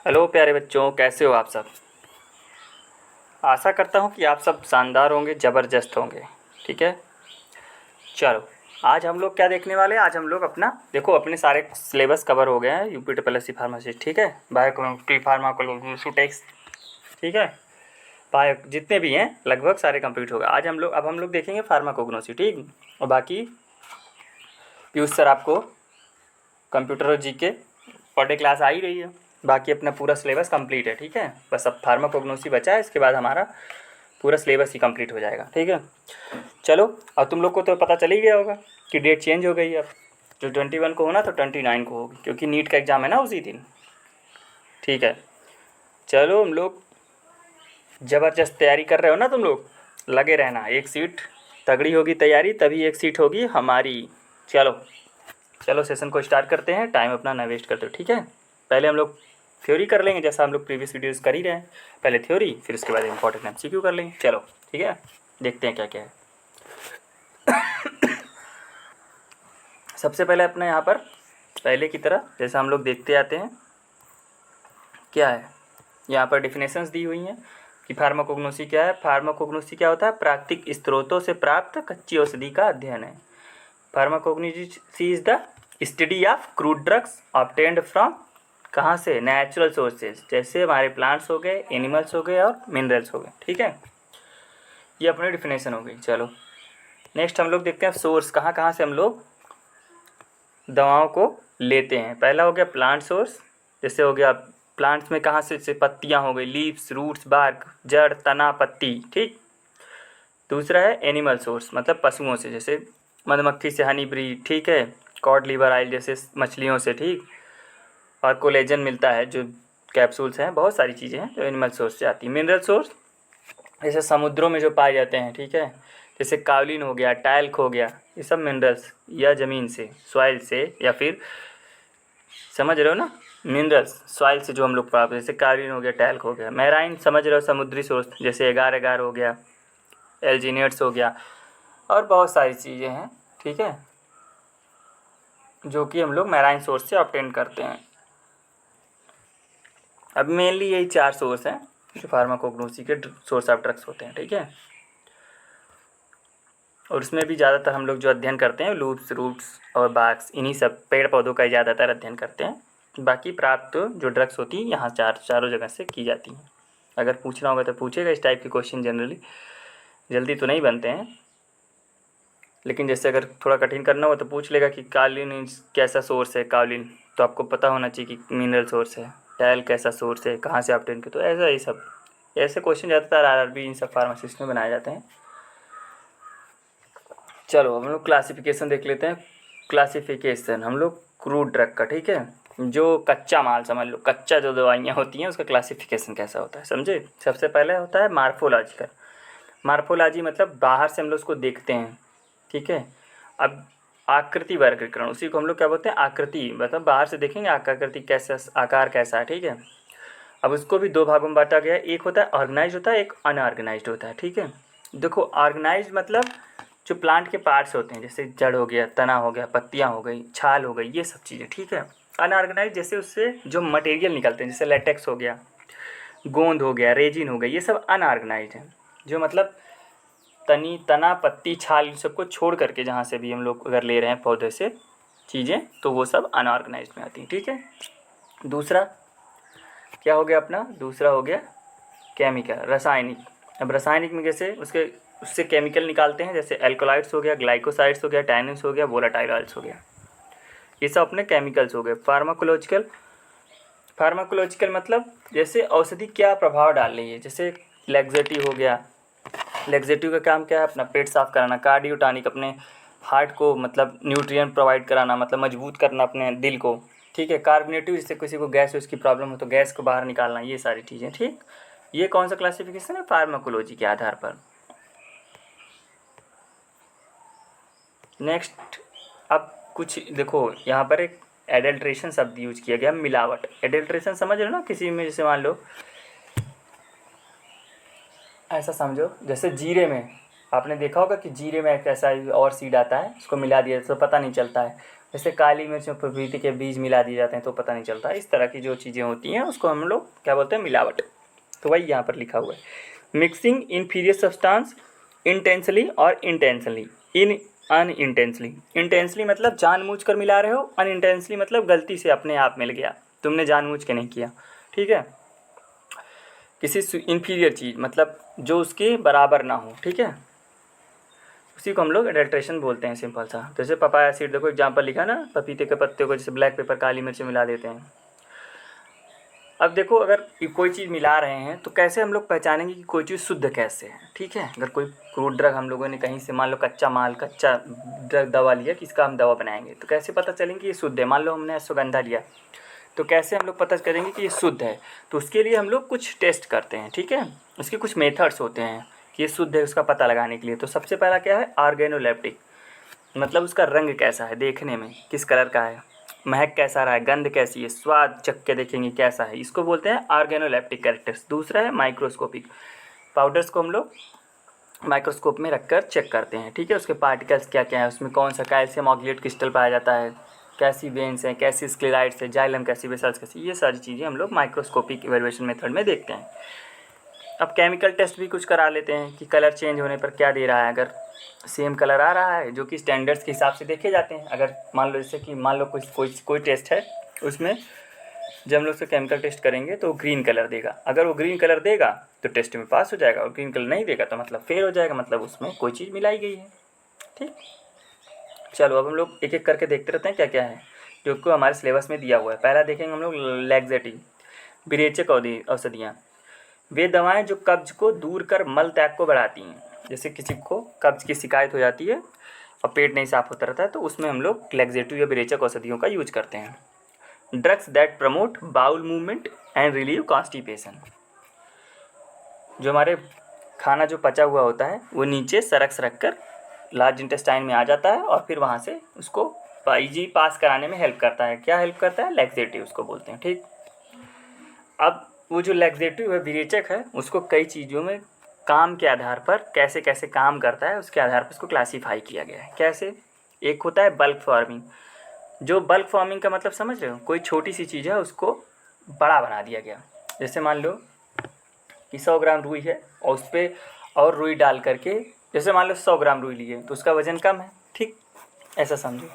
Hello प्यारे बच्चों, कैसे हो आप सब। आशा करता हूँ कि आप सब शानदार होंगे, ज़बरदस्त होंगे। ठीक है, चलो आज हम लोग क्या देखने वाले हैं। आज हम लोग अपना देखो अपने सारे सिलेबस कवर हो गए हैं। UP triple S C pharmacy, ठीक है, बायोकेमिस्ट्री, फार्माकोलॉजी, सुटेक्स, ठीक है, बायो जितने भी हैं लगभग सारे कंप्लीट हो गए। आज हम लोग अब हम लोग देखेंगे फार्माकोग्नोसी, ठीक। और बाकी पीयूष सर आपको कंप्यूटर और जीके पर डे क्लास आ ही रही है। बाकी अपना पूरा सिलेबस कंप्लीट है, ठीक है। बस अब फार्माकोग्नोसी बचा है, इसके बाद हमारा पूरा सिलेबस ही कंप्लीट हो जाएगा, ठीक है। चलो, अब तुम लोग को तो पता चल ही गया होगा कि डेट चेंज हो गई है। अब जो 21 को होना तो 29 को होगी, क्योंकि नीट का एग्ज़ाम है ना उसी दिन, ठीक है। चलो, हम लोग ज़बरदस्त तैयारी कर रहे हो ना तुम लोग, लगे रहना। एक सीट तगड़ी होगी तैयारी, तभी एक सीट होगी हमारी। चलो चलो सेशन को स्टार्ट करते हैं, टाइम अपना ना वेस्ट करते हो, ठीक है। पहले हम लोग थ्योरी कर लेंगे, जैसा हम लोग प्रीवियस वीडियोस कर ही रहे हैं। पहले थ्योरी, फिर उसके बाद इंपॉर्टेंट एमसीक्यू कर लेंगे। चलो ठीक है, देखते हैं क्या क्या है। सबसे पहले अपने यहाँ पर पहले की तरह जैसा हम लोग देखते आते हैं, क्या है यहाँ पर डिफिनेशंस दी हुई हैं कि फार्माकोग्नोसी क्या है। फार्माकोग्नोसी क्या होता है? प्राकृतिक स्रोतों से प्राप्त कच्ची औषधि का अध्ययन है। Pharmacognosy is the study of crude drugs obtained from, कहाँ से? नेचुरल सोर्सेज, जैसे हमारे प्लांट्स हो गए, एनिमल्स हो गए और मिनरल्स हो गए, ठीक है। ये अपनी डिफिनेशन हो गई। चलो नेक्स्ट हम लोग देखते हैं सोर्स, कहाँ कहाँ से हम लोग दवाओं को लेते हैं। पहला हो गया प्लांट सोर्स, जैसे हो गया प्लांट्स में कहाँ से पत्तियाँ हो गई, लीव्स, रूट्स, बार्क, जड़, तना, पत्ती, ठीक। दूसरा है एनिमल सोर्स, मतलब पशुओं से, जैसे मधुमक्खी से हनी ब्रीड, ठीक है, कॉड लिवर ऑयल जैसे मछलियों से, ठीक। और कोलेजन मिलता है जो कैप्सूल्स हैं, बहुत सारी चीज़ें हैं जो एनिमल सोर्स से आती हैं। मिनरल सोर्स जैसे समुद्रों में जो पाए जाते हैं, ठीक है, जैसे कावलिन हो गया, टैल्क हो गया, ये सब मिनरल्स, या ज़मीन से, सॉइल से, या फिर समझ रहे हो ना, मिनरल्स सॉइल से जो हम लोग प्राप्त, जैसे कावलिन हो गया, टैल्क हो गया। मैराइन समझ रहे हो, समुद्री सोर्स, जैसे एगार एगार हो गया, एल्जीनेट्स हो गया, और बहुत सारी चीज़ें हैं, ठीक है, जो कि हम लोग मैराइन सोर्स से ऑब्टेन करते हैं। अब मेनली यही चार सोर्स हैं जो फार्माकोग्नोसी के सोर्स ऑफ ड्रग्स होते हैं, ठीक है। और उसमें भी ज़्यादातर हम लोग जो अध्ययन करते हैं लूप्स, रूट्स और बार्क्स, इन्हीं सब पेड़ पौधों का ही ज़्यादातर अध्ययन करते हैं। बाकी प्राप्त जो ड्रग्स होती हैं यहाँ चारों जगह से की जाती हैं। अगर पूछना होगा तो पूछेगा, इस टाइप के क्वेश्चन जनरली जल्दी तो नहीं बनते हैं, लेकिन जैसे अगर थोड़ा कठिन करना हो तो पूछ लेगा कि कालीन कैसा सोर्स है। कालीन तो आपको पता होना चाहिए कि मिनरल सोर्स है। टैल कैसा सोर्स है, कहाँ से ऑब्टेन के, तो ऐसा ही सब ऐसे क्वेश्चन ज़्यादातर आरआरबी इन सब फार्मासिस्ट में बनाए जाते हैं। चलो हम लोग क्लासिफिकेशन देख लेते हैं। क्लासिफिकेशन हम लोग क्रूड ड्रग का, ठीक है, जो कच्चा माल समझ लो, कच्चा जो दवाइयाँ होती हैं उसका क्लासिफिकेशन कैसा होता है, समझे। सबसे पहले होता है मार्फोलॉजिकल। मार्फोलॉजी मतलब बाहर से हम लोग उसको देखते हैं, ठीक है। अब आकृति वर्गीकरण, उसी को हम लोग क्या बोलते हैं? आकृति, मतलब बाहर से देखेंगे आकृति कैसा, आकार कैसा है, ठीक है। अब उसको भी दो भागों में बांटा गया है, एक होता है ऑर्गेनाइज होता है, एक अनऑर्गेनाइज्ड होता है, ठीक है। देखो ऑर्गेनाइज मतलब जो प्लांट के पार्ट्स होते हैं, जैसे जड़ हो गया, तना हो गया, पत्तियाँ हो गई, छाल हो गई, ये सब चीज़ें, ठीक है। अनऑर्गेनाइज जैसे उससे जो मटेरियल निकलते हैं, जैसे लेटेक्स हो गया, गोंद हो गया, रेजिन हो गई, ये सब अनऑर्गेनाइज है। जो मतलब तना, पत्ती, छाल, इन सबको छोड़ करके जहाँ से भी हम लोग अगर ले रहे हैं पौधे से चीज़ें, तो वो सब अनऑर्गेनाइज्ड में आती हैं, ठीक है। दूसरा क्या हो गया अपना? दूसरा हो गया केमिकल, रासायनिक। अब रासायनिक में जैसे उससे केमिकल निकालते हैं, जैसे एल्कोलाइड्स हो गया, ग्लाइकोसाइड्स हो गया, टैनिन्स हो गया, वोलाटाइल ऑयल्स हो गया, ये सब अपने केमिकल्स हो गए। फार्माकोलॉजिकल, फार्माकोलॉजिकल मतलब जैसे औषधि क्या प्रभाव डाल रही है, जैसे लैक्सेटिव हो गया। लैक्सेटिव का काम क्या है? अपना पेट साफ कराना। कार्डियोटानिक अपने हार्ट को मतलब न्यूट्रिएंट प्रोवाइड कराना, मतलब मजबूत करना अपने दिल को, ठीक है। कार्बोनेटिव जैसे किसी को गैस उसकी प्रॉब्लम हो तो गैस को बाहर निकालना, ये सारी चीज़ें, ठीक। ये कौन सा क्लासिफिकेशन है? फार्माकोलॉजी के आधार पर। नेक्स्ट, अब कुछ देखो यहाँ पर एक एडल्ट्रेशन शब्द यूज किया गया, मिलावट। एडल्ट्रेशन समझ रहे हो ना, किसी में जैसे मान लो ऐसा समझो, जैसे जीरे में आपने देखा होगा कि जीरे में एक ऐसा और सीड आता है, उसको मिला दिया तो पता नहीं चलता है, जैसे काली मिर्च में प्रवृत्ति के बीज मिला दिए जाते हैं तो पता नहीं चलता। इस तरह की जो चीज़ें होती हैं उसको हम लोग क्या बोलते हैं, मिलावट। तो वही यहाँ पर लिखा हुआ है, मिक्सिंग इन्फीरियर सब्सटेंस इंटेंशनली और इंटेंशनली इन अनइंटेंशनली। इंटेंशनली मतलब जानबूझकर मिला रहे हो, अनइंटेंशनली मतलब गलती से अपने आप मिल गया, तुमने जानबूझ के नहीं किया, ठीक है। किसी इन्फीरियर चीज़ मतलब जो उसके बराबर ना हो, ठीक है, उसी को हम लोग एडल्ट्रेशन बोलते हैं, सिंपल सा। जैसे पपाया सीड, देखो एग्जांपल लिखा ना, पपीते के पत्ते को जैसे ब्लैक पेपर काली मिर्च मिला देते हैं। अब देखो अगर कोई चीज़ मिला रहे हैं तो कैसे हम लोग पहचानेंगे कि कोई चीज़ शुद्ध कैसे है, ठीक है। अगर कोई क्रूड ड्रग हम लोगों ने कहीं से मान लो कच्चा माल, कच्चा ड्रग दवा लिया कि इसका हम दवा बनाएंगे, तो कैसे पता चलेंगे कि ये शुद्ध है। मान लो हमने अश्वगंधा लिया, तो कैसे हम लोग पता करेंगे कि ये शुद्ध है। तो उसके लिए हम लोग कुछ टेस्ट करते हैं, ठीक है। उसके कुछ मेथड्स होते हैं कि ये शुद्ध है उसका पता लगाने के लिए। तो सबसे पहला क्या है, ऑर्गेनोलेप्टिक, मतलब उसका रंग कैसा है, देखने में किस कलर का है, महक कैसा रहा है, गंध कैसी है, स्वाद चख के देखेंगे कैसा है, इसको बोलते हैं ऑर्गेनोलेप्टिक कैरेक्टर्स। दूसरा है माइक्रोस्कोपिक, पाउडर्स को हम लोग माइक्रोस्कोप में रखकर चेक करते हैं, ठीक है। उसके पार्टिकल्स क्या क्या है, उसमें कौन सा कैल्शियम ऑक्सलेट क्रिस्टल पाया जाता है, कैसी वेन्स हैं, कैसी स्क्लेराइड्स है, जाइलम कैसी, वेसल्स कैसी, ये सारी चीज़ें हम लोग माइक्रोस्कोपिक इवैल्यूएशन मेथड में देखते हैं। अब केमिकल टेस्ट भी कुछ करा लेते हैं कि कलर चेंज होने पर क्या दे रहा है। अगर सेम कलर आ रहा है, जो कि स्टैंडर्ड्स के हिसाब से देखे जाते हैं, अगर मान लो जैसे कि मान लो कोई टेस्ट है, उसमें जब हम लोग उसका केमिकल टेस्ट करेंगे तो ग्रीन कलर देगा। अगर वो ग्रीन कलर देगा तो टेस्ट में पास हो जाएगा, और ग्रीन कलर नहीं देगा तो मतलब फेल हो जाएगा, मतलब उसमें कोई चीज़ मिलाई गई है, ठीक। चलो अब हम लोग एक एक करके देखते रहते हैं क्या क्या है जो को हमारे सिलेबस में दिया हुआ है। पहला देखेंगे हम लोग लैक्सेटिव, विरेचक औषधियाँ, वे दवाएं जो कब्ज को दूर कर मल त्याग को बढ़ाती हैं। जैसे किसी को कब्ज की शिकायत हो जाती है और पेट नहीं साफ होता रहता है, तो उसमें हम लोग लैक्सेटिव या विरेचक औषधियों का यूज करते हैं। Drugs that promote bowel movement and relieve constipation, जो हमारे खाना जो पचा हुआ होता है वो नीचे सरक कर लार्ज इंटेस्टाइन में आ जाता है और फिर वहाँ से उसको ईजी पास कराने में हेल्प करता है। क्या हेल्प करता है, लैक्सेटिव उसको बोलते हैं, ठीक। अब वो जो लैक्सेटिव है, विरेचक है, उसको कई चीज़ों में काम के आधार पर कैसे कैसे काम करता है उसके आधार पर उसको क्लासीफाई किया गया है। कैसे, एक होता है बल्क फार्मिंग, जो बल्क फार्मिंग का मतलब समझ रहे हो, कोई छोटी सी चीज़ है उसको बड़ा बना दिया गया। जैसे मान लो कि 100 ग्राम रुई है और उस पर और रुई डाल करके, जैसे मान लो 100 ग्राम रुई लिए तो उसका वज़न कम है, ठीक, ऐसा समझो।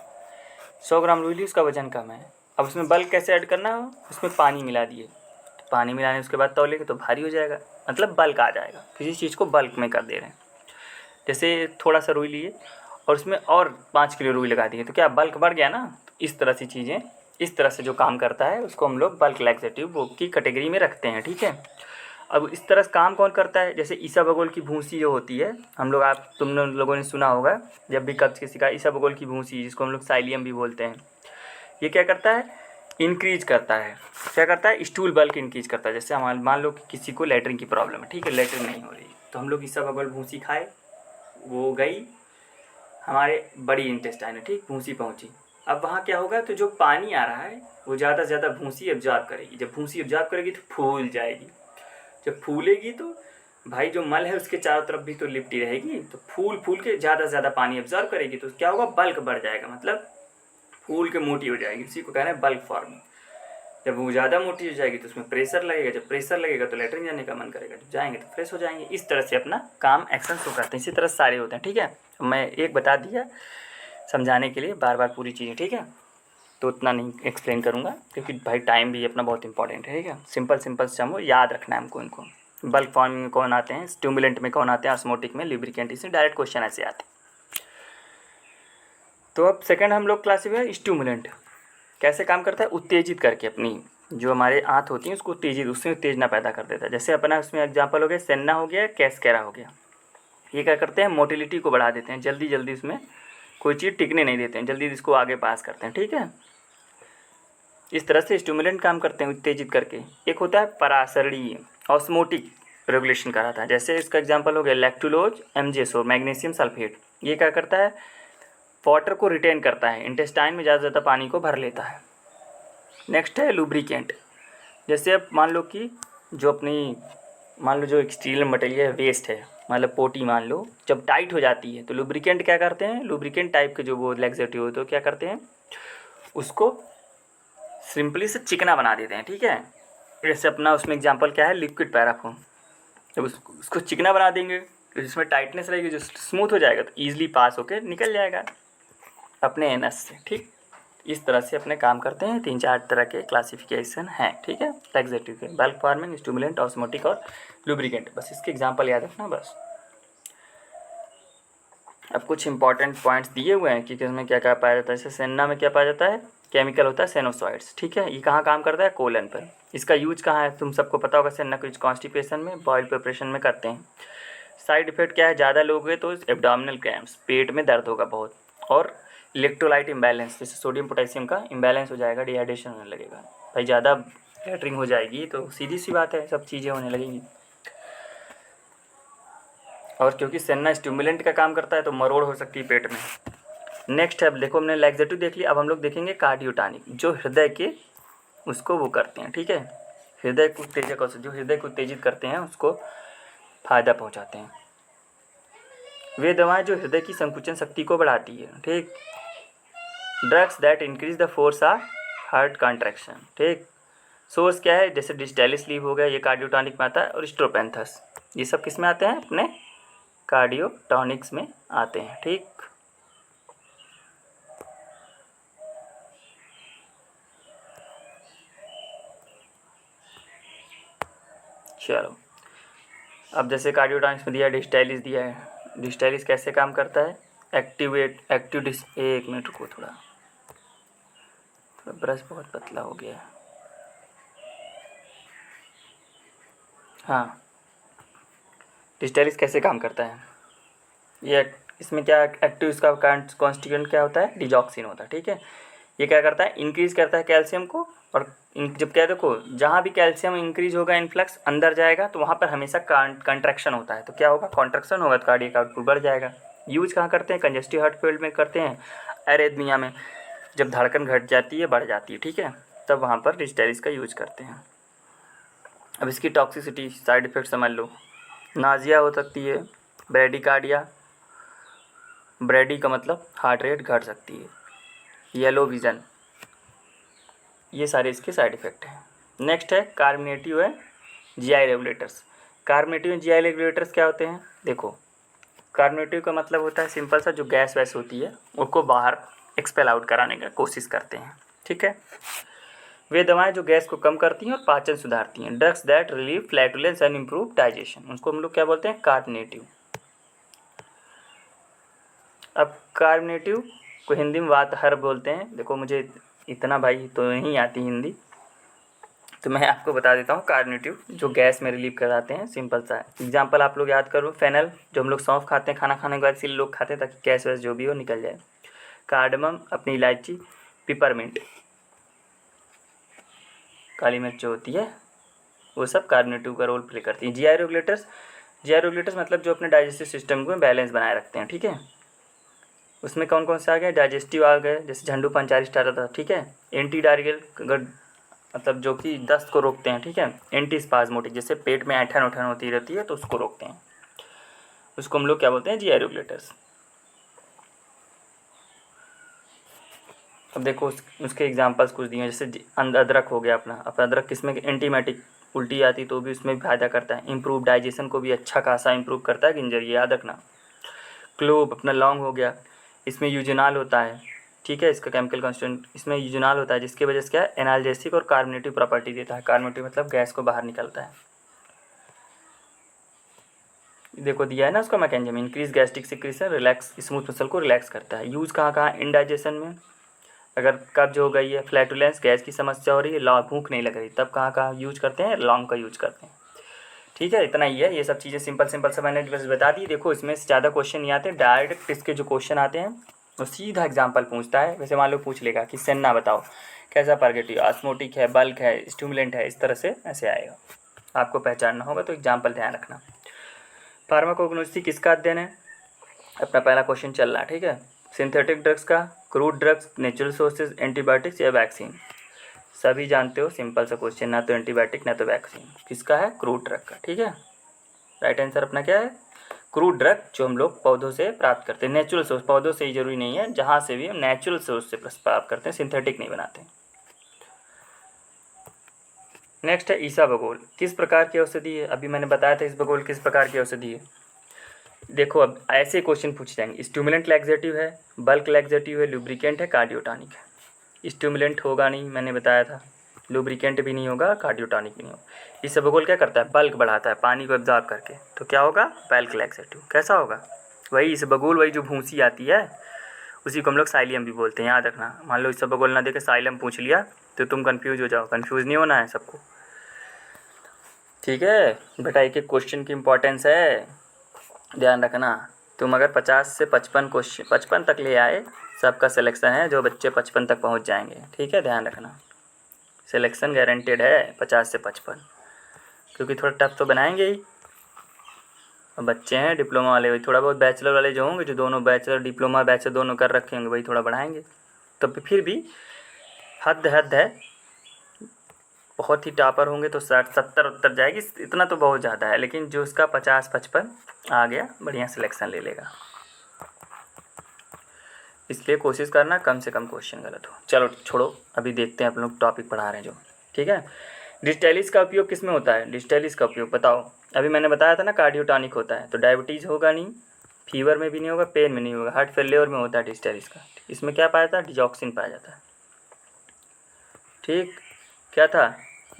100 ग्राम रुई ली, उसका वज़न कम है। अब उसमें बल्क कैसे ऐड करना हो, उसमें पानी मिला दिए, तो पानी मिलाने उसके बाद तौलेंगे तो भारी हो जाएगा, मतलब बल्क आ जाएगा। किसी चीज़ को बल्क में कर दे रहे हैं। जैसे थोड़ा सा रुई लिए और उसमें और 5 किलो रुई लगा दिए तो क्या बल्क बढ़ गया ना। तो इस तरह से चीज़ें, इस तरह से जो काम करता है उसको हम लोग बल्क लैक्सेटिव की कैटेगरी में रखते हैं, ठीक है। अब इस तरह से काम कौन करता है, जैसे ईसाबगोल की भूसी जो होती है, हम लोग तुम लोगों ने सुना होगा, जब भी कब्ज की शिकायत, ईसाबगोल की भूसी जिसको हम लोग साइलियम भी बोलते हैं, ये क्या करता है, इंक्रीज करता है। क्या करता है, स्टूल बल्क इंक्रीज करता है। जैसे हमारे मान लो कि किसी को लेटरिन की प्रॉब्लम है, ठीक है, लेटरिन नहीं हो रही, तो हम लोग ईसाबगोल भूसी खाए, वो गई हमारे बड़ी इंटेस्टाइन में, ठीक, भूसी पहुंची। अब वहाँ क्या होगा, तो जो पानी आ रहा है वो ज़्यादा से ज़्यादा भूसी एब्जॉर्ब करेगी। जब भूसी एब्जॉर्ब करेगी तो फूल जाएगी। जब फूलेगी तो भाई जो मल है उसके चारों तरफ भी तो लिपटी रहेगी, तो फूल फूल के ज़्यादा से ज़्यादा पानी एब्जॉर्ब करेगी, तो क्या होगा, बल्क बढ़ जाएगा, मतलब फूल के मोटी हो जाएगी। उसी को कह रहे हैं बल्क फार्मिंग। जब वो ज़्यादा मोटी हो जाएगी तो उसमें प्रेशर लगेगा, जब प्रेशर लगेगा तो लेटरिन जाने का मन करेगा, जब जाएंगे तो फ्रेश हो जाएंगे। इस तरह से अपना काम एक्शन शो करते हैं। इसी तरह सारे होते हैं, ठीक है। मैं एक बता दिया समझाने के लिए, बार बार पूरी चीज़ें, ठीक है, तो उतना नहीं एक्सप्लेन करूँगा क्योंकि भाई टाइम भी अपना बहुत इंपॉर्टेंट है, ठीक है। सिंपल सिंपल से हमको याद रखना है हमको इनको। बल्क फार्मिंग में कौन आते हैं, स्टिमुलेंट में कौन आते हैं, ऑस्मोटिक में, लुब्रिकेंट, इसमें डायरेक्ट क्वेश्चन ऐसे आते हैं। तो अब सेकंड हम लोग क्लासिफाई स्टिमुलेंट कैसे काम करता है, उत्तेजित करके अपनी जो हमारे आंत होती है उसको उत्तेजित, उससे उत्तेजना पैदा कर देता है। जैसे अपना उसमें एग्जांपल हो गया सेन्ना हो गया, कैस्केरा हो गया। ये क्या करते हैं, मोटिलिटी को बढ़ा देते हैं, जल्दी जल्दी उसमें कोई चीज़ टिकने नहीं देते हैं, जल्दी इसको आगे पास करते हैं, ठीक है। इस तरह से स्टिमुलेंट काम करते हैं उत्तेजित करके। एक होता है परासरणीय, ऑस्मोटिक रेगुलेशन करा था। जैसे इसका एग्जांपल हो गया लैक्टुलोज, MgSO, मैग्नीशियम सल्फेट। ये क्या करता है, वाटर को रिटेन करता है, इंटेस्टाइन में ज़्यादा से ज़्यादा पानी को भर लेता है। नेक्स्ट है लुब्रिकेंट। जैसे अब मान लो कि जो अपनी मान लो जो स्टील मटेरियल वेस्ट है, मतलब पोटी मान लो, जब टाइट हो जाती है तो लुब्रिकेंट क्या करते हैं, लुब्रिकेंट टाइप के जो वो लैक्सेटिव होते हैं क्या करते हैं, उसको सिंपली से चिकना बना देते हैं, ठीक है। जैसे अपना उसमें एग्जांपल क्या है, लिक्विड पैराफॉर्म। जब उसको चिकना बना देंगे तो जिसमें टाइटनेस रहेगी, जो स्मूथ हो जाएगा, तो ईजिली पास होकर निकल जाएगा अपने एनएस से, ठीक। इस तरह से अपने काम करते हैं। 3-4 तरह के क्लासिफिकेशन हैं, ठीक है, लैक्सेटिव के, बल्क फार्मिंग, स्टिमुलेंट, ऑस्मोटिक और लुब्रिकेंट। बस इसके एग्जांपल याद रखना बस। अब कुछ इंपॉर्टेंट पॉइंट्स दिए हुए हैं कि किसमें क्या क्या पाया जाता है। जैसे सेन्ना में क्या पाया जाता है, केमिकल होता है सेनोसॉइड्स, ठीक है। ये कहाँ काम करता है, कोलन पर। इसका यूज कहाँ है, तुम सबको पता होगा। सेन्ना को यूज कॉन्स्टिपेशन में, बॉयल प्रिपरेशन में करते हैं। साइड इफेक्ट क्या है, ज़्यादा लोगे तो एब्डोमिनल क्रैम्प्स, पेट में दर्द होगा बहुत, और इलेक्ट्रोलाइट इम्बैलेंस, जैसे सोडियम पोटेशियम का इम्बैलेंस हो जाएगा, डिहाइड्रेशन होने लगेगा। भाई ज़्यादा गैदरिंग हो जाएगी तो सीधी सी बात है, सब चीज़ें होने लगेंगी। और क्योंकि सेन्ना स्टिमुलेंट का काम करता है तो मरोड़ हो सकती है पेट में। नेक्स्ट है, अब देखो हमने लैक्सेटिव देख लिया, अब हम लोग देखेंगे कार्डियोटॉनिक, जो हृदय के उसको वो करते हैं, ठीक है। हृदय को उत्तेजक, जो हृदय को उत्तेजित करते हैं उसको फायदा पहुंचाते हैं। वे दवाएं जो हृदय की संकुचन शक्ति को बढ़ाती है, ठीक। Drugs that increase the force of heart contraction, ठीक। सोर्स क्या है, जैसे डिस्टेलिस लीव हो गया, ये कार्डियोटॉनिक में आता है, और स्ट्रोपेंथस, ये सब किस में आते हैं, अपने कार्डियोटॉनिक्स में आते हैं, ठीक। चलो, अब जैसे कार्डियोटॉनिक्स में दिया है, डिस्टेलिस दिया है। डिस्टेलिस कैसे काम करता है, एक मिनट रुको, थोड़ा ब्रश बहुत पतला हो गया है। हाँ, डिस्टेलिस कैसे काम करता है, ये इसमें क्या एक्टिव, इसका कॉन्स्टिट्यूएंट क्या होता है, डिजॉक्सिन होता है, ठीक है। ये क्या करता है, इंक्रीज करता है कैल्शियम को, और जब क्या देखो, जहाँ भी कैल्शियम इंक्रीज होगा, इनफ्लक्स अंदर जाएगा, तो वहाँ पर हमेशा कंट्रैक्शन होता है, तो क्या होगा, कॉन्ट्रैक्शन होगा, तो कार्डियक आउटपुट बढ़ जाएगा। यूज कहाँ करते हैं, कंजेस्टिव हार्ट फेल्ड में करते हैं, एरेथमिया में, जब धड़कन घट जाती है, बढ़ जाती है, ठीक है, तब वहाँ पर डिस्टेलिस का यूज करते हैं। अब इसकी टॉक्सिसिटी, साइड इफेक्ट समझ लो। नाजिया हो सकती है, ब्रेडिकार्डिया, ब्रेडी का मतलब हार्ट रेट घट सकती है, येलो विज़न, ये सारे इसके साइड इफ़ेक्ट हैं। नेक्स्ट है कार्बोनेटिव है GI regulators. कार्बोनेटिव and GI regulators क्या होते हैं, देखो, कार्बोनेटिव का मतलब होता है सिंपल सा, जो गैस वैस होती है उसको बाहर एक्सपेल आउट कराने का कोशिश करते हैं, ठीक है। वे दवाएं जो गैस को कम करती हैं और पाचन सुधारती हैं। Drugs that relieve flatulence and improve digestion, उनको हम लोग क्या बोलते हैं, कार्बोनेटिव। अब कार्बोनेटिव को हिंदी में वातहर बोलते हैं। देखो मुझे इतना भाई तो नहीं आती हिंदी, तो मैं आपको बता देता हूँ। कार्बोनेटिव जो गैस में रिलीव कराते हैं, सिंपल सा एग्जांपल आप लोग याद करो, फेनल, जो हम लोग सौंफ खाते हैं खाना खाने के बाद, इसीलिए लोग खाते हैं ताकि गैस वैस जो भी हो निकल जाए। कार्डमम, अपनी इलायची, पिपरमिंट, काली मिर्च जो होती है, वो सब कार्बोनेटिव का रोल प्ले करती हैं। जीआई रेगुलेटर्स, जीआई रेगुलेटर्स मतलब जो अपने डाइजेस्टिव सिस्टम को बैलेंस बनाए रखते हैं, ठीक है। उसमें कौन कौन से आ गए, डाइजेस्टिव आ गए, जैसे झंडू पंचारिस्ट आता था, ठीक है। एंटी डायरियल, मतलब जो कि दस्त को रोकते हैं, ठीक है। एंटी स्पाज्मोटिक, जैसे पेट में ऐंठन उठन होती रहती है तो उसको रोकते हैं, उसको हम लोग क्या बोलते हैं, जीआई रेगुलेटर्स। अब देखो उसके एग्जांपल्स कुछ दिए हैं, जैसे अदरक हो गया अपना। अब अदरक किसमें, एंटीमेटिक, उल्टी आती तो भी उसमें फायदा करता है। इम्प्रूव डाइजेशन को भी अच्छा खासा इम्प्रूव करता है गिंजर, ये याद रखना। क्लोव, अपना लौंग हो गया, इसमें यूजेनाल होता है, ठीक है। इसका केमिकल कांस्टेंट इसमें यूजेनाल होता है, जिसकी वजह से क्या है, एनाल्जेसिक और कार्बोनेटिव प्रॉपर्टी देता है। कार्बोनेटिव मतलब गैस को बाहर निकलता है। देखो दिया है ना उसका mechanism, increase gastric secretion, relax smooth muscle को रिलैक्स करता है। यूज़ कहाँ कहाँ, इंडाइजेशन में, अगर कब्ज हो गई है, फ्लैटुलेंस, गैस की समस्या हो रही है, भूख नहीं लग रही, तब कहाँ कहाँ यूज करते हैं, लौंग का यूज करते हैं, ठीक है। इतना ही है, ये सब चीज़ें सिंपल सिंपल से मैंने बस बता दी। देखो इसमें से ज़्यादा क्वेश्चन नहीं आते, डायरेक्ट इसके जो क्वेश्चन आते हैं वो सीधा एग्जाम्पल पूछता है। वैसे मान लो पूछ लेगा कि सेन्ना बताओ कैसा परगेटिव, ऑस्मोटिक है, बल्क है, स्टिमुलेंट है, इस तरह से ऐसे आएगा, आपको पहचानना होगा, तो एग्जाम्पल ध्यान रखना। फार्माकोग्नोस्टिक किसका अध्ययन है, अपना पहला क्वेश्चन चल रहा है, ठीक है। सिंथेटिक ड्रग्स का, crude drugs, natural sources, antibiotics या वैक्सीन, सभी जानते हो, सिंपल सा क्वेश्चन, ना तो एंटीबायोटिक ना तो वैक्सीन, किसका है, क्रूड ड्रग का, ठीक है। राइट आंसर अपना क्या है, क्रूड ड्रग जो हम लोग पौधों से प्राप्त करते हैं, नेचुरल सोर्स, पौधों से ही जरूरी नहीं है, जहाँ से भी हम नेचुरल सोर्स से प्राप्त करते हैं, सिंथेटिक नहीं बनाते। नेक्स्ट है ईसाबगोल, किस प्रकार की औषधि है? अभी मैंने बताया था इसबगोल किस प्रकार की औषधि है। देखो अब ऐसे क्वेश्चन पूछे जाएंगे, स्टिमुलेंट लैक्सेटिव है, बल्क लैक्सेटिव है, लुब्रिकेंट है, कार्डियोटॉनिक है। स्टिमुलेंट होगा नहीं, मैंने बताया था, लुब्रिकेंट भी नहीं होगा, कार्डियोटॉनिक भी नहीं होगा। इसबगोल क्या करता है? बल्क बढ़ाता है पानी को एब्जॉर्ब करके, तो क्या होगा? Bulk laxative. कैसा होगा? वही इसबगोल, वही जो भूसी आती है उसी को हम लोग साइलियम भी बोलते हैं, याद रखना। मान लो इसबगोल ना देके साइलियम पूछ लिया तो तुम कंफ्यूज हो जाओ, कंफ्यूज नहीं होना है सबको, ठीक है बेटा। एक एक क्वेश्चन की इंपॉर्टेंस है, ध्यान रखना। तुम अगर 50 से 55 क्वेश्चन 55 तक ले आए, सबका सिलेक्शन है, जो बच्चे 55 तक पहुंच जाएंगे, ठीक है, ध्यान रखना। सिलेक्शन गारंटेड है 50 से 55, क्योंकि थोड़ा टफ तो बनाएंगे ही। अब बच्चे हैं डिप्लोमा वाले, वही थोड़ा बहुत बैचलर वाले जो होंगे, जो दोनों बैचलर डिप्लोमा बैचलर दोनों कर रखे होंगे, वही थोड़ा बढ़ाएंगे। तो फिर भी हद है, बहुत ही टॉपर होंगे तो 60 70 उत्तर जाएगी, इतना तो बहुत ज़्यादा है। लेकिन जो उसका 50 55 आ गया, बढ़िया सिलेक्शन ले लेगा। इसलिए कोशिश करना कम से कम क्वेश्चन गलत हो। चलो छोड़ो, अभी देखते हैं अपन लोग टॉपिक पढ़ा रहे हैं जो, ठीक है। डिस्टेलिस का उपयोग किस में होता है? डिस्टेलिस का उपयोग बताओ। अभी मैंने बताया था ना कार्डियोटॉनिक होता है, तो डायबिटीज़ होगा नहीं, फीवर में भी नहीं होगा, पेन में नहीं होगा, हार्ट फेलियर में होता है डिस्टेलिस का। इसमें क्या पाया था? डिजॉक्सिन पाया जाता है, ठीक। क्या था?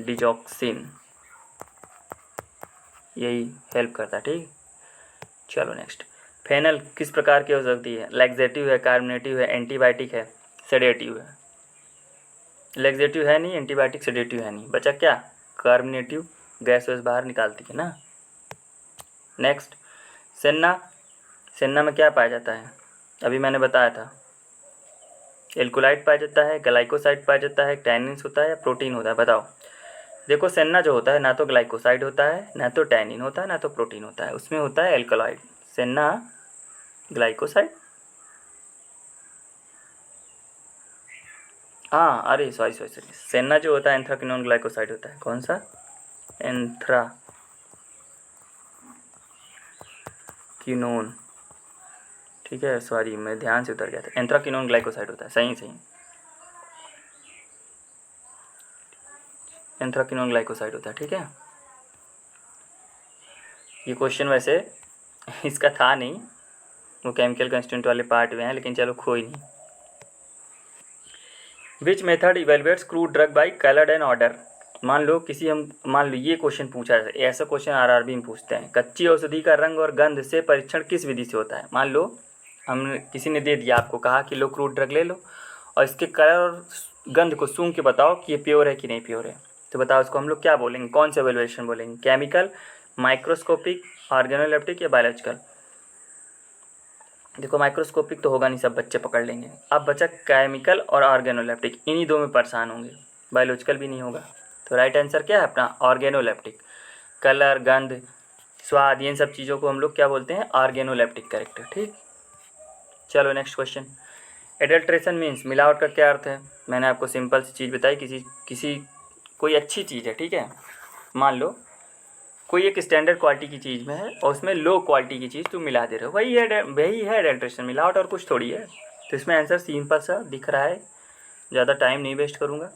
डिजॉक्सिन, यही हेल्प करता है, ठीक। चलो नेक्स्ट, फेनल किस प्रकार की हो सकती है? लैक्सेटिव है, कार्बोनेटिव है, एंटीबायोटिक है, सेडेटिव है। लैक्सेटिव है नहीं, एंटीबायोटिक सेडेटिव है नहीं, बचा क्या? कार्बोनेटिव, गैस वैस बाहर निकालती है ना। नेक्स्ट, सेन्ना, सेन्ना में क्या पाया जाता है? अभी मैंने बताया था, एल्कोलाइट पाया जाता है, ग्लाइकोसाइड पाया जाता है, टैनिन्स होता है या प्रोटीन होता है? बताओ। देखो सेन्ना जो होता है ना तो ग्लाइकोसाइड होता है, ना तो टैनिन होता है, ना तो प्रोटीन होता है, उसमें होता है एल्कोलाइड। सेन्ना ग्लाइकोसाइड, हाँ अरे सॉरी, सेन्ना जो होता है एंथ्राक्विनोन ग्लाइकोसाइड होता है। कौन सा? एंथ्राक्विनोन, ठीक है, सॉरी मैं ध्यान से उतर गया था, एंथ्राक्विनोन ग्लाइकोसाइड होता है, सही। एंथ्राक्विनोन ग्लाइकोसाइड होता है, ठीक है। ये क्वेश्चन वैसे इसका था नहीं, वो केमिकल कंस्टिट्यूएंट वाले पार्ट में है, लेकिन चलो कोई नहीं। Which method evaluates crude drug by coloured and order? मान लो ये क्वेश्चन पूछा है, ऐसा क्वेश्चन आरआरबी में पूछते हैं, कच्ची औषधि का रंग और गंध से परीक्षण किस विधि से होता है? मान लो हम किसी ने दे दिया आपको, कहा कि लो क्रूड ड्रग ले लो और इसके कलर और गंध को सूंघ के बताओ कि ये प्योर है कि नहीं प्योर है, तो बताओ उसको हम लोग क्या बोलेंगे? कौन सा एवेलुएशन बोलेंगे? केमिकल, माइक्रोस्कोपिक, ऑर्गेनोलेप्टिक या बायोलॉजिकल? देखो माइक्रोस्कोपिक तो होगा नहीं, सब बच्चे पकड़ लेंगे। अब बचा केमिकल और ऑर्गेनोलेप्टिक, इन्हीं दो में परेशान होंगे, बायोलॉजिकल भी नहीं होगा। तो राइट आंसर क्या है अपना? ऑर्गेनोलेप्टिक। कलर, गंध, स्वाद, इन सब चीज़ों को हम लोग क्या बोलते हैं? ऑर्गेनोलेप्टिक कैरेक्टर, ठीक। चलो नेक्स्ट क्वेश्चन, एडल्ट्रेशन मीन्स मिलावट का क्या अर्थ है? मैंने आपको सिंपल सी चीज़ बताई, किसी कोई अच्छी चीज़ है, ठीक है, मान लो कोई एक स्टैंडर्ड क्वालिटी की चीज़ में है और उसमें लो क्वालिटी की चीज़ तुम मिला दे रहे हो, वही है एडल्ट्रेशन, मिलावट, और कुछ थोड़ी है। तो इसमें आंसर सिंपल सा दिख रहा है, ज़्यादा टाइम नहीं वेस्ट करूँगा।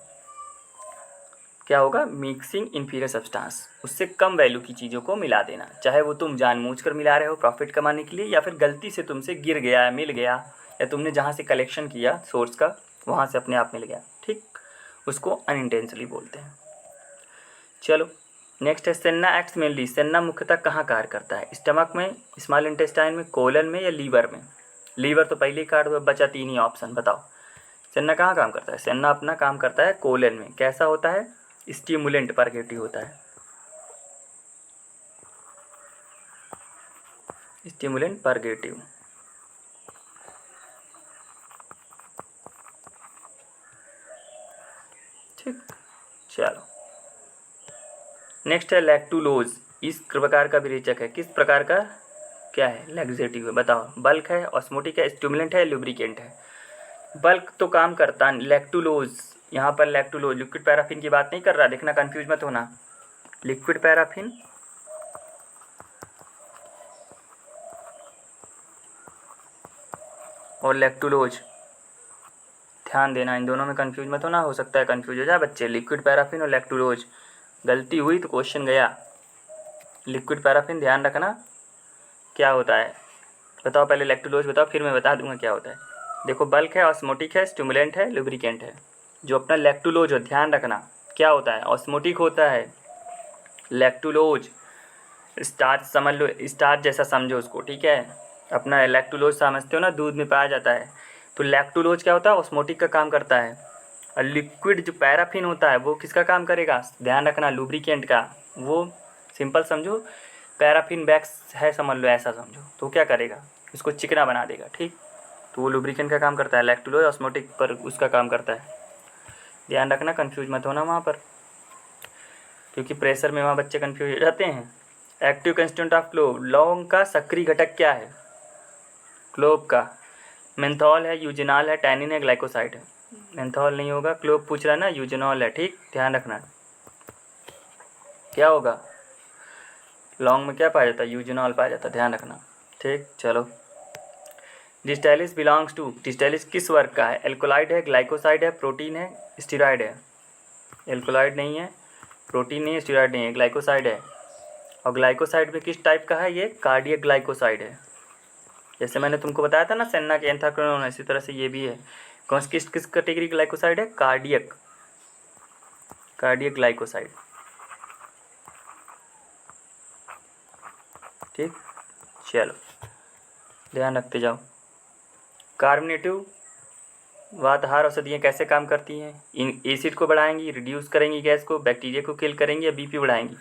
क्या होगा? मिक्सिंग इन्फीरियर सब्सटेंस, उससे कम वैल्यू की चीज़ों को मिला देना, चाहे वो तुम जानबूझकर मिला रहे हो प्रॉफिट कमाने के लिए, या फिर गलती से तुमसे गिर गया, मिल गया, या तुमने जहाँ से कलेक्शन किया सोर्स का वहाँ से अपने आप मिल गया, ठीक, उसको अनइंटेंशनली बोलते हैं। चलो नेक्स्ट है, सेन्ना एक्ट्स मेनली, सेन्ना मुख्यतः कहाँ कार्य करता है? स्टमक में, स्मॉल इंटेस्टाइन में, कोलन में या लीवर में? लीवर तो पहले ही काट दो, बचा 3 ही ऑप्शन, बताओ सेन्ना कहाँ काम करता है? सेन्ना अपना काम करता है कोलन में। कैसा होता है? स्टिमुलेंट परगेटिव होता है, स्टिमुलेंट परगेटिव, ठीक। चलो नेक्स्ट है लैक्टुलोज, इस प्रकार का विरेचक है, किस प्रकार का? क्या है? लैक्सेटिव है, बताओ। बल्क है, ऑस्मोटिक है, स्टिमुलेंट है, लुब्रिकेंट है? बल्क तो काम करता है लैक्टुलोज, यहाँ पर लैक्टुलोज लिक्विड पैराफिन की बात नहीं कर रहा, देखना कंफ्यूज मत होना। लिक्विड पैराफिन और लैक्टुलोज, ध्यान देना इन दोनों में कंफ्यूज मत होना, हो सकता है कंफ्यूज हो जाए बच्चे। लिक्विड पैराफिन और लैक्टुलोज, गलती हुई तो क्वेश्चन गया। लिक्विड पैराफिन ध्यान रखना क्या होता है, बताओ पहले लैक्टुलोज बताओ, फिर मैं बता दूंगा क्या होता है। देखो बल्क है, ऑस्मोटिक है, स्टिमुलेंट है, लुब्रिकेंट है। जो अपना लैक्टुलोज हो ध्यान रखना क्या होता है, ऑस्मोटिक होता है। लैक्टुलोज स्टार्च समझ लो, स्टार्च जैसा समझो उसको, ठीक है। अपना लैक्टुलोज समझते हो ना, दूध में पाया जाता है। तो लैक्टुलोज क्या होता है, ऑस्मोटिक का काम करता है। और लिक्विड जो पैराफिन होता है वो किसका काम करेगा, ध्यान रखना, लुब्रिकेंट का। वो सिंपल समझो, पैराफिन वैक्स है समझ लो, ऐसा समझो। तो क्या करेगा, इसको चिकना बना देगा, ठीक। तो वो लुब्रिकेंट का काम करता है, लैक्टुलोज ऑस्मोटिक पर उसका काम करता है। ध्यान रखना, कंफ्यूज मत होना वहाँ पर, क्योंकि प्रेशर में वहाँ बच्चे कंफ्यूज हो जाते हैं। एक्टिव कंस्टिट्यूएंट ऑफ क्लोव, लौंग का सक्रिय घटक क्या है, क्लोव का। मेंथॉल है, यूजिनॉल है, टैनिन है, ग्लाइकोसाइड है। मेंथॉल नहीं होगा, क्लोव पूछ रहा है ना, यूजिनॉल है, ठीक। ध्यान रखना क्या होगा, लौंग में क्या पाया जाता है, यूजिनॉल पाया जाता है, ध्यान रखना, ठीक। चलो, डिस्टाइलिस बिलोंग्स टू, डिस्टाइलिस किस वर्ग का है, एल्कोलाइड है, ग्लाइकोसाइड है, प्रोटीन है, स्टीरॉयड है। एल्कोलाइड नहीं है, प्रोटीन नहीं है, स्टीरॉयड नहीं है, ग्लाइकोसाइड है। और ग्लाइकोसाइड में किस टाइप का है, ये कार्डियक ग्लाइकोसाइड है। जैसे मैंने तुमको बताया था ना सेन्ना के एंथ्राक्विनोन, इसी तरह से ये भी है। कौन किस किस कैटेगरी ग्लाइकोसाइड है, कार्डियक, कार्डियक ग्लाइकोसाइड, ठीक। चलो ध्यान रखते जाओ। कार्बोनेटिव वातहार औषधियाँ कैसे काम करती हैं, इन एसिड को बढ़ाएंगी, रिड्यूस करेंगी गैस को, बैक्टीरिया को किल करेंगी या बीपी बढ़ाएंगी।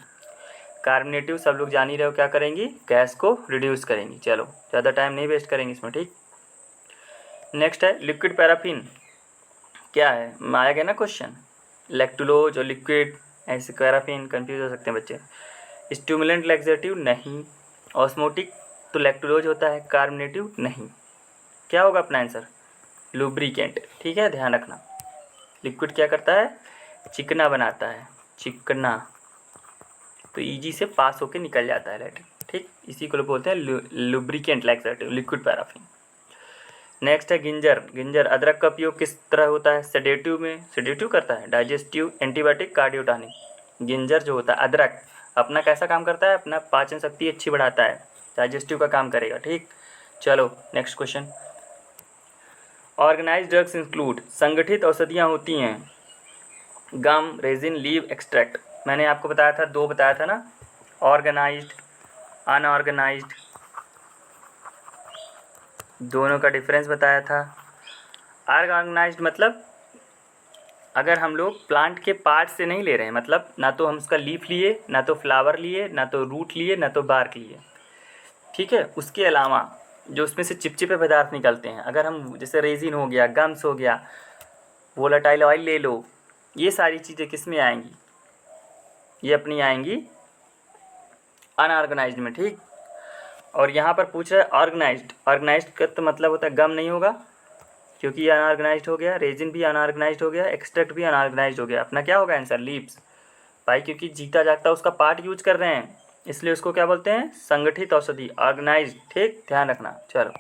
कार्बोनेटिव सब लोग जान ही रहे हो क्या करेंगी, गैस को रिड्यूस करेंगी। चलो ज़्यादा टाइम नहीं वेस्ट करेंगे इसमें, ठीक। नेक्स्ट है लिक्विड पैराफिन, क्या है, आया गया ना क्वेश्चन, लैक्टुलोज और लिक्विड, ऐसे पैराफिन कंफ्यूज हो सकते हैं बच्चे। स्टिमुलेंट लैक्सेटिव नहीं, ऑस्मोटिक तो लैक्टुलोज होता है, कार्बोनेटिव नहीं। क्या होगा अपना आंसर, लुब्रिकेंट, ठीक है। ध्यान रखना, लिक्विड क्या करता है, चिकना बनाता है, चिकना, तो इजी से पास होके निकल जाता है लेटर, ठीक। इसी को लोग बोलते हैं lubricant laxative, liquid paraffin. Next है गिंजर, गिंजर अदरक का उपयोग किस तरह होता है, सेडेटिव में, सेडेटिव करता है, डाइजेस्टिव, एंटीबायोटिक, कार्डियोटॉनिक। गिंजर जो होता है अदरक, अपना कैसा काम करता है, अपना पाचन शक्ति अच्छी बढ़ाता है, डाइजेस्टिव का काम करेगा, ठीक। चलो next question. Organised drugs include, संगठित औषधियाँ होती हैं, गम, रेजिन, लीव, एक्सट्रैक्ट। मैंने आपको बताया था, दो बताया था ना, ऑर्गेनाइज्ड, अनऑर्गेनाइज्ड, दोनों का डिफरेंस बताया था। ऑर्गेनाइज्ड मतलब अगर हम लोग प्लांट के पार्ट से नहीं ले रहे हैं, मतलब ना तो हम उसका लीफ लिए, ना तो फ्लावर लिए, ना तो रूट लिए, ना तो बार्क लिए, ठीक है। उसके अलावा जो उसमें से चिपचिपे पदार्थ निकलते हैं, अगर हम जैसे रेजिन हो गया, गम्स हो गया, वोलेटाइल ऑयल ले लो, ये सारी चीज़ें किस में आएंगी, ये अपनी आएंगी अनऑर्गेनाइज्ड में, ठीक। और यहाँ पर पूछ रहा है ऑर्गेनाइज्ड, ऑर्गेनाइज्ड का तो मतलब होता है गम नहीं होगा, क्योंकि ये अनऑर्गेनाइज्ड हो गया, रेजिन भी अनऑर्गेनाइज्ड हो गया, एक्सट्रैक्ट भी अनऑर्गेनाइज्ड हो गया। अपना क्या होगा आंसर, लीव्स। भाई क्योंकि जीता जागता उसका पार्ट यूज कर रहे हैं, इसलिए उसको क्या बोलते हैं, संगठित औषधि, ऑर्गेनाइज्ड, ठीक। ध्यान रखना। चलो,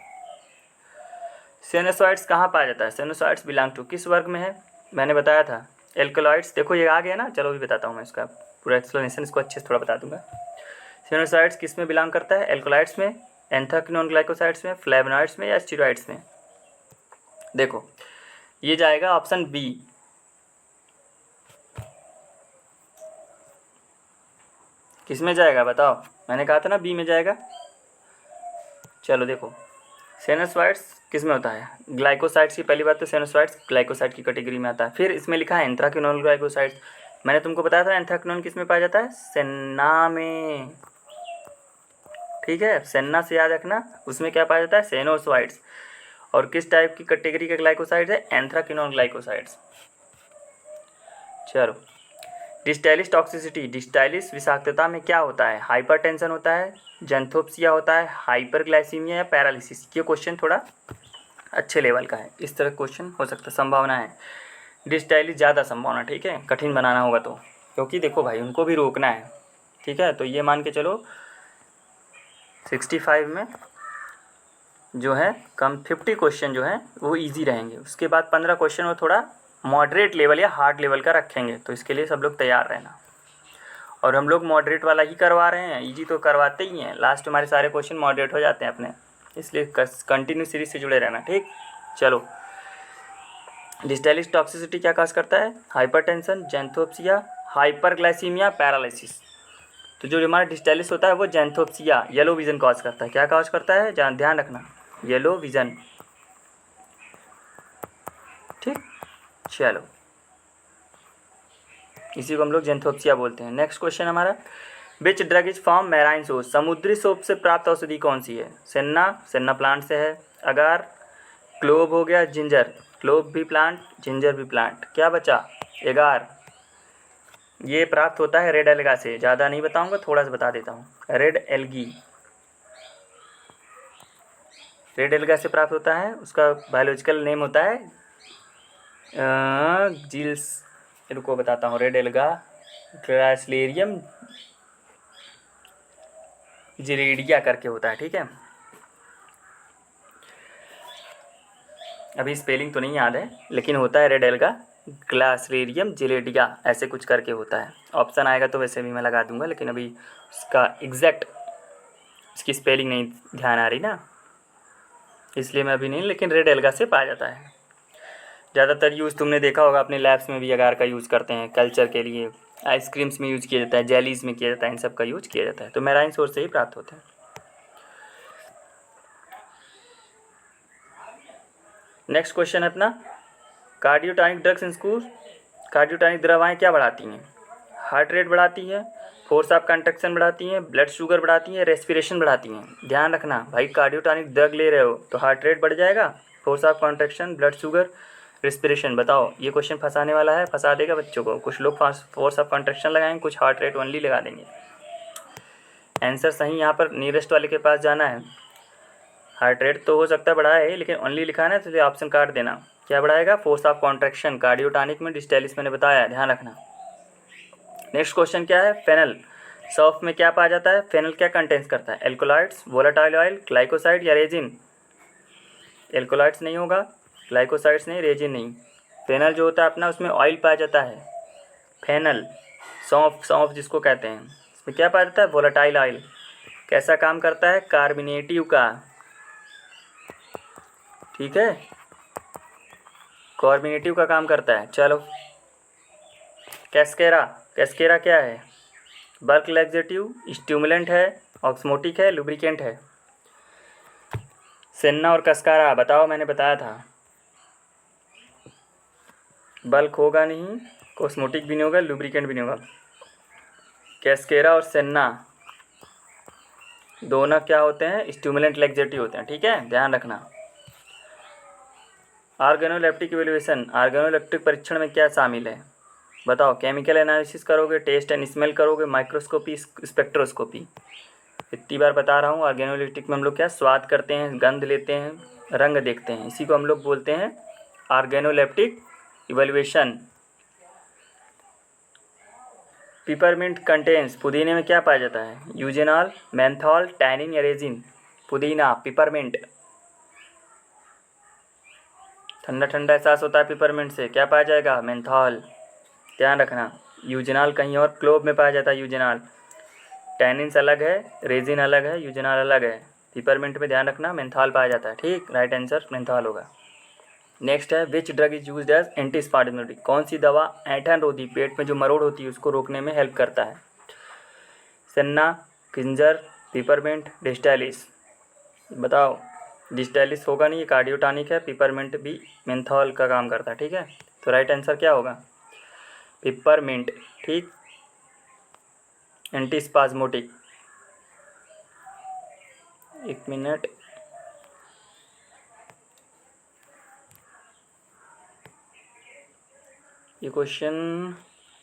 सेनोसाइड्स कहाँ पाया जाता है, सेनोसाइड्स बिलोंग टू किस वर्ग में है, मैंने बताया था एल्कलॉइड्स। देखो ये आ गया ना, चलो भी बताता हूँ मैं इसका पूरा एक्सप्लेनेशन, इसको अच्छे से थोड़ा बता दूंगा। सेनोसाइड्स किस में बिलोंग करता है, एल्कलॉइड्स में, एंथ्राक्विनोन ग्लाइकोसाइड्स में, फ्लेवोनॉइड्स में या स्टीरॉइड्स में। देखो ये जाएगा ऑप्शन बी, किस में जाएगा बताओ, मैंने कहा था ना बी में जाएगा। चलो देखो, सेनोसाइड्स किस में होता है, ग्लाइकोसाइड्स की, पहली बात तो सेनोसाइड्स ग्लाइकोसाइड की कैटेगरी में आता है। फिर इसमें लिखा है एंथ्राक्विनोन ग्लाइकोसाइड्स, मैंने तुमको बताया था एंथ्राक्विनोन किस में पाया जाता है, सेन्ना में, ठीक है। सेन्ना से याद रखना, उसमें क्या पाया जाता है, सेनोसाइड्स। और किस टाइप की कैटेगरी के ग्लाइकोसाइड्स है, एंथ्राक्विनोन ग्लाइकोसाइड्स। चलो, डिस्टाइलिस टॉक्सिसिटी, डिस्टाइलिस विषाक्तता में क्या होता है, हाइपरटेंशन होता है, जंथोप्सिया होता है, हाइपरग्लाइसीमिया या पैरालिसिस। ये क्वेश्चन थोड़ा अच्छे लेवल का है, इस तरह क्वेश्चन हो सकता है, संभावना है। डिस्टाइलिस ज़्यादा संभावना, ठीक है, कठिन बनाना होगा तो, क्योंकि देखो भाई उनको भी रोकना है, ठीक है। तो ये मान के चलो 65 में जो है कम 50 क्वेश्चन जो हैं वो इजी रहेंगे। उसके बाद 15 क्वेश्चन वो थोड़ा मॉडरेट लेवल या हार्ड लेवल का रखेंगे, तो इसके लिए सब लोग तैयार रहना। और हम लोग मॉडरेट वाला ही करवा रहे हैं, इजी तो करवाते ही हैं, लास्ट हमारे सारे क्वेश्चन मॉडरेट हो जाते हैं अपने, इसलिए कंटिन्यू सीरीज से जुड़े रहना। ठीक, चलो। डिस्टेलिस टॉक्सिसिटी क्या काज करता है? Hypertension, xanthopsia, hyperglycaemia, paralysis. तो जो हमारा डिस्टेलिस होता है वो जैंथोप्सिया, येलो विजन कॉज करता है। क्या कॉज करता है? ध्यान रखना, येलो विजन। ठीक, चलो, इसी को हम लोग जैंथोप्सिया बोलते हैं। नेक्स्ट क्वेश्चन हमारा, विच drug is from marine source? समुद्री सोप से प्राप्त औषधि कौन सी है? सेन्ना, सेन्ना प्लांट से है। अगार, क्लोव हो गया, जिंजर, क्लोव भी प्लांट, जिंजर भी प्लांट। क्या बचा? एगार। ये प्राप्त होता है रेड एल्गा से। ज़्यादा नहीं बताऊंगा, थोड़ा सा बता देता हूँ। रेड एल्गी रेड एल्गा से प्राप्त होता है। उसका बायोलॉजिकल नेम होता है जील्स, रुको बताता हूँ। रेड एल्गा ग्रासलेरियम जिलेडिया करके होता है। ठीक है, अभी स्पेलिंग तो नहीं याद है, लेकिन होता है रेड एल्गा ग्लासलेरियम जिलेडिया, ऐसे कुछ करके होता है। ऑप्शन आएगा तो वैसे भी मैं लगा दूंगा, लेकिन अभी उसका एग्जैक्ट इसकी स्पेलिंग नहीं ध्यान आ रही ना, इसलिए मैं अभी नहीं, लेकिन रेड एल्गा से पाया जाता है। ज़्यादातर यूज़ तुमने देखा होगा अपने लैब्स में भी अगार का यूज़ करते हैं कल्चर के लिए, आइसक्रीम्स में यूज़ किया जाता है, जेलीज़ में किया जाता है, इन सब का यूज़ किया जाता है। तो मैराइन सोर्स से ही प्राप्त होते हैं। नेक्स्ट क्वेश्चन है अपना, कार्डियोटानिक ड्रग्स इन स्कूल। कार्डियोटानिक दवाएं क्या बढ़ाती हैं? हार्ट रेट बढ़ाती है, फोर्स ऑफ कंट्रक्शन बढ़ाती हैं, ब्लड शुगर बढ़ाती हैं, रेस्पिरेशन बढ़ाती हैं। ध्यान रखना भाई, कार्डियोटानिक ड्रग ले रहे हो तो हार्ट रेट बढ़ जाएगा, force of construction, blood sugar, respiration. बताओ, ये क्वेश्चन फंसाने वाला है, फंसा देगा बच्चों को। कुछ लोग फोर्स ऑफ कंट्रक्शन लगाएंगे, कुछ हार्ट रेट ओनली लगा देंगे। आंसर सही यहाँ पर नियरेस्ट वाले के पास जाना है। हार्ट रेट तो हो सकता है बढ़ाए, लेकिन ओनली लिखा है ना, तो ऑप्शन काट देना। क्या बढ़ाएगा? Force of contraction. कार्डियोटानिक में डिस्टेलिस मैंने बताया, ध्यान रखना। नेक्स्ट क्वेश्चन क्या है? फेनल सॉफ्ट में क्या पाया जाता है? फेनल क्या कंटेंस करता है? एल्कोलाइड्स, वोलेटाइल ऑयल, ग्लाइकोसाइड या रेजिन? एल्कोलाइड्स नहीं होगा, ग्लाइकोसाइड्स नहीं, रेजिन नहीं। फेनल जो होता है अपना, उसमें ऑयल पाया जाता है। फेनल, सौंफ, सौंफ जिसको कहते हैं, इसमें क्या पाया जाता है? Volatile oil. कैसा काम करता है? कार्बोनेटिव का। ठीक है, कार्बोनेटिव का काम करता है। चलो, कैस्केरा, कैस्केरा क्या है? बल्क लैक्सेटिव, स्टिमुलेंट है, ऑक्समोटिक है, लुब्रिकेंट है। सेन्ना और कस्कारा बताओ, मैंने बताया था बल्क होगा नहीं, कॉस्मोटिक भी नहीं होगा, लुब्रिकेंट भी नहीं होगा। कैस्केरा और सेन्ना दोनों क्या होते हैं? स्टिमुलेंट लैक्सेटिव होते हैं। ठीक है, ध्यान रखना। ऑर्गेनोलेप्टिक इवेल्युएशन, ऑर्गेनोलेप्टिक परीक्षण में क्या शामिल है? बताओ। केमिकल एनालिसिस करोगे, टेस्ट एंड स्मेल करोगे, माइक्रोस्कोपी, स्पेक्ट्रोस्कोपी। इतनी बार बता रहा हूँ, ऑर्गेनोलिप्टिक में हम लोग क्या स्वाद करते हैं, गंध लेते हैं, रंग देखते हैं, इसी को हम लोग बोलते हैं ऑर्गेनोलेप्टिक इवैल्यूएशन। पिपरमिंट कंटेन्स, पुदीने में क्या पाया जाता है? यूजेनॉल, मेंथॉल, टैनिन या रेजिन? पुदीना, पिपरमिंट। ठंडा ठंडा एहसास होता है पिपरमिंट से, क्या पाया जाएगा? मेंथॉल। ध्यान रखना, यूजेनॉल कहीं और, क्लोव में पाया जाता है यूजेनॉल। टैनिन्स अलग है, रेजिन अलग है, यूजेनॉल अलग है। पिपरमिंट में ध्यान रखना मेंथॉल पाया जाता है। ठीक, राइट आंसर मेंथॉल होगा। नेक्स्ट है, which drug is used as antispasmodic. कौन सी दवा ऐंठन रोधी, पेट में जो मरोड़ होती है उसको रोकने में हेल्प करता है? Senna, ginger, peppermint, distalis. बताओ। डिस्टेलिस होगा नहीं, ये कार्डियोटानिक है। पिपरमिंट भी मेंथॉल का काम करता है। ठीक है, तो राइट आंसर क्या होगा? पिपरमिंट। ठीक, एंटीस्पाज्मोटिक। एक मिनट, ये क्वेश्चन,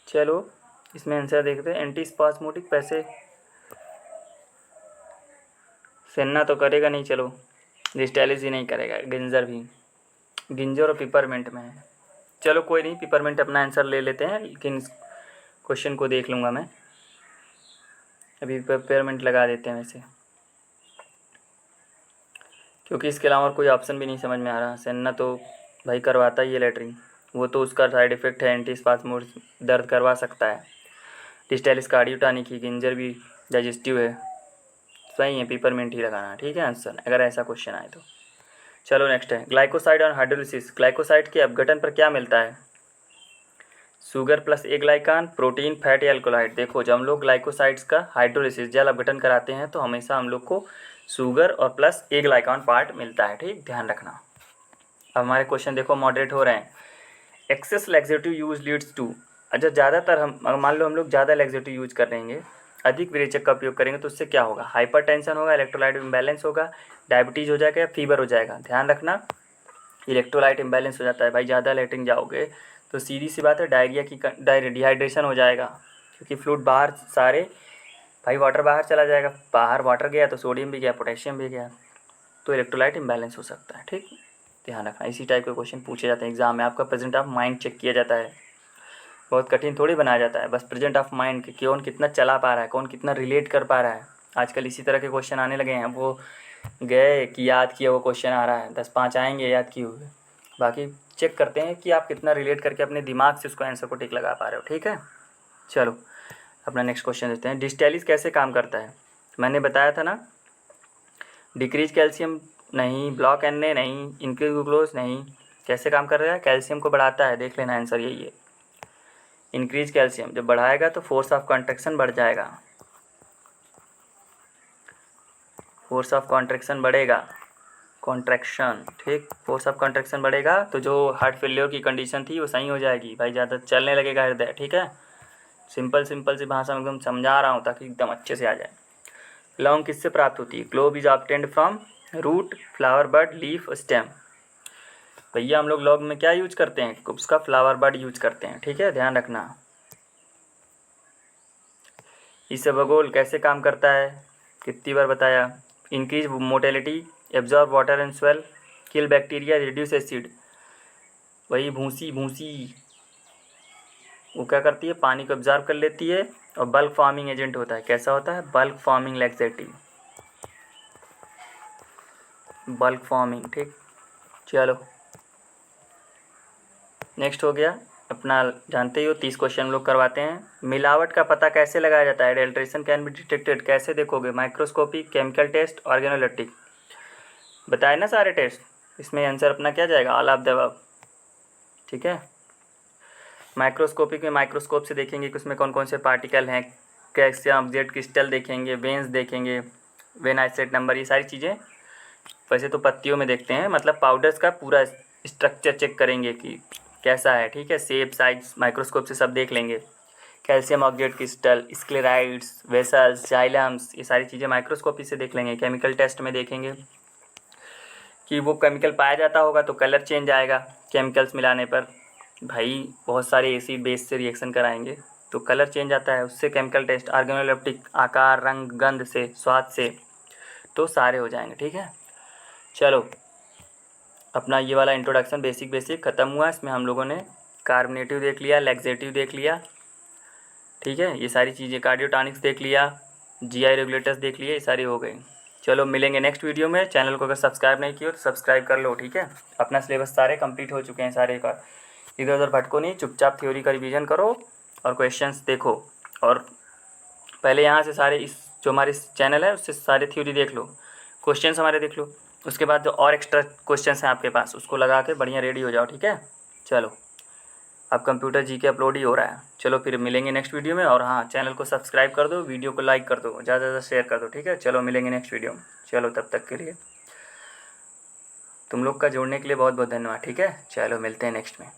चलो इसमें आंसर देखते हैं। एंटीस्पाज्मोटिक पैसे सेन्ना तो करेगा नहीं, चलो डिस्टेलिस ही नहीं करेगा, गिंजर भी, गिंजर और पिपरमिंट में है। चलो कोई नहीं, पिपरमिंट अपना आंसर ले लेते हैं, लेकिन क्वेश्चन को देख लूँगा मैं। अभी पिपरमिंट लगा देते हैं वैसे। क्योंकि इसके अलावा और कोई ऑप्शन भी नहीं समझ में आ रहा। सेन्ना तो भाई करवाता ही है लेटरिन, वो तो उसका साइड इफ़ेक्ट है, एंटी स्पास्मोड दर्द करवा सकता है। डिस्टेलिस कार्डियोटानिक ही, गिंजर भी डाइजेस्टिव है। सही है, पेपरमिंट ही लगाना, ठीक है आंसर, अगर ऐसा क्वेश्चन आए तो। चलो नेक्स्ट है ग्लाइकोसाइड और हाइड्रोलिसिस। ग्लाइकोसाइड के अपघटन पर क्या मिलता है? शुगर प्लस ए ग्लाइकान, प्रोटीन, फैट या एल्कोलाइड। देखो जब हम लोग ग्लाइकोसाइड्स का हाइड्रोलिसिस जल अपघटन कराते हैं तो हमेशा हम लोग को शुगर और प्लस ए ग्लाइकान पार्ट मिलता है, ठीक, ध्यान रखना। अब हमारे क्वेश्चन देखो मॉडरेट हो रहे हैं। Excess laxative use leads to, अच्छा ज़्यादातर हम मान लो हम लोग ज़्यादा लैक्सेटिव यूज कर रहेंगे, अधिक विरेचक का उपयोग करेंगे तो उससे क्या होगा? हाइपरटेंशन होगा, इलेक्ट्रोलाइट इम्बैलेंस होगा, डायबिटीज़ हो जाएगा या फीवर हो जाएगा। ध्यान रखना, इलेक्ट्रोलाइट इम्बैलेंस हो जाता है भाई, ज़्यादा लेटरिन जाओगे तो सीधी सी बात है डायरिया की डिहाइड्रेशन हो जाएगा, क्योंकि फ्लूइड बाहर सारे भाई वाटर बाहर चला जाएगा, बाहर वाटर गया तो सोडियम भी गया, पोटेशियम भी गया, तो इलेक्ट्रोलाइट इम्बैलेंस हो सकता है, ठीक, ध्यान रखना। इसी टाइप के क्वेश्चन पूछे जाते हैं एग्जाम में, आपका प्रेजेंट ऑफ माइंड चेक किया जाता है, बहुत कठिन थोड़ी बनाया जाता है, बस प्रेजेंट ऑफ माइंड कि कौन कितना चला पा रहा है, कौन कितना रिलेट कर पा रहा है। आजकल इसी तरह के क्वेश्चन आने लगे हैं, वो गए कि याद किया वो क्वेश्चन आ रहा है, 10-5 आएंगे याद किए हुए, बाकी चेक करते हैं कि आप कितना रिलेट करके अपने दिमाग से उसको आंसर को टिक लगा पा रहे हो, ठीक है। चलो अपना नेक्स्ट क्वेश्चन देते हैं। डिस्टेलिस कैसे काम करता है? मैंने बताया था ना, डिक्रीज कैल्शियम नहीं, ब्लॉक एन ए नहीं, इंक्रीज ग्लूकोज नहीं, कैसे काम कर रहा है? कैल्शियम को बढ़ाता है, देख लेना आंसर यही है। इंक्रीज कैल्शियम जब बढ़ाएगा तो फोर्स ऑफ कॉन्ट्रैक्शन बढ़ जाएगा, फोर्स ऑफ कॉन्ट्रैक्शन बढ़ेगा, कॉन्ट्रैक्शन, ठीक, फोर्स ऑफ कॉन्ट्रैक्शन बढ़ेगा तो जो हार्ट फेलियर की कंडीशन थी वो सही हो जाएगी भाई, ज़्यादा चलने लगेगा हृदय, ठीक है। सिंपल सी भाषा में एकदम समझा रहा हूँ ताकि एकदम अच्छे से आ जाए। लौंग किससे प्राप्त होती है? Clove is obtained from root, flower, bud, leaf, stem. भैया हम लोग लौंग में क्या यूज करते हैं? उसका फ्लावर बड यूज करते हैं, ठीक है, ध्यान रखना। इसबगोल कैसे काम करता है? कितनी बार बताया? Increase mortality, absorb water and swell, kill bacteria, reduce acid. वही भूसी वो क्या करती है? पानी को एब्जॉर्ब कर लेती है और बल्क फॉर्मिंग एजेंट होता है। कैसा होता है? Bulk forming laxative, bulk forming, ठीक। चलो नेक्स्ट हो गया अपना, जानते ही हो 30 क्वेश्चन हम लोग करवाते हैं। मिलावट का पता कैसे लगाया जाता है? एडल्ट्रेशन कैन बी डिटेक्टेड, कैसे देखोगे? Microscopy, chemical test, organoleptic. बताए ना सारे टेस्ट, इसमें आंसर अपना क्या जाएगा? ऑल ऑफ द अबव, ठीक है। माइक्रोस्कोपिक में माइक्रोस्कोप से देखेंगे कि उसमें कौन कौन से पार्टिकल हैं, कैल्शियम ऑब्जेक्ट क्रिस्टल देखेंगे, वेन्स देखेंगे, वेन आइसोलेट नंबर, ये सारी चीज़ें। वैसे तो पत्तियों में देखते हैं, मतलब पाउडर्स का पूरा स्ट्रक्चर चेक करेंगे कि कैसा है, ठीक है, शेप साइज माइक्रोस्कोप से सब देख लेंगे। Calcium oxalate crystal, sclereids, vessels, xylems, ये सारी चीज़ें माइक्रोस्कोपी से देख लेंगे। केमिकल टेस्ट में देखेंगे कि वो केमिकल पाया जाता होगा तो कलर चेंज आएगा, केमिकल्स मिलाने पर भाई बहुत सारे एसिड बेस से रिएक्शन कराएंगे तो कलर चेंज आता है, उससे केमिकल टेस्ट। ऑर्गेनोलेप्टिक, आकार, रंग, गंध से, स्वाद से, तो सारे हो जाएंगे, ठीक है। चलो अपना ये वाला इंट्रोडक्शन बेसिक ख़त्म हुआ। इसमें हम लोगों ने कार्बोनेटिव देख लिया, लैक्सेटिव देख लिया, ठीक है, ये सारी चीज़ें, कार्डियोटॉनिक्स देख लिया, जीआई रेगुलेटर्स देख लिए, ये सारी हो गई। चलो मिलेंगे नेक्स्ट वीडियो में। चैनल को अगर सब्सक्राइब नहीं किया तो सब्सक्राइब कर लो, ठीक है। अपना सिलेबस सारे कंप्लीट हो चुके हैं सारे का, इधर उधर भटको नहीं, चुपचाप थ्योरी का रिवीजन करो और क्वेश्चंस देखो, और पहले यहाँ से सारे इस जो हमारे चैनल है उससे सारे थ्योरी देख लो, क्वेश्चंस हमारे देख लो, उसके बाद जो और एक्स्ट्रा क्वेश्चंस हैं आपके पास उसको लगा के बढ़िया रेडी हो जाओ, ठीक है। चलो अब कंप्यूटर जीके अपलोड ही हो रहा है। चलो फिर मिलेंगे नेक्स्ट वीडियो में, और हाँ चैनल को सब्सक्राइब कर दो, वीडियो को लाइक कर दो, ज़्यादा से ज़्यादा शेयर कर दो, ठीक है। चलो मिलेंगे नेक्स्ट वीडियो में। चलो तब तक के लिए तुम लोग का जोड़ने के लिए बहुत बहुत धन्यवाद, ठीक है। चलो मिलते हैं नेक्स्ट में।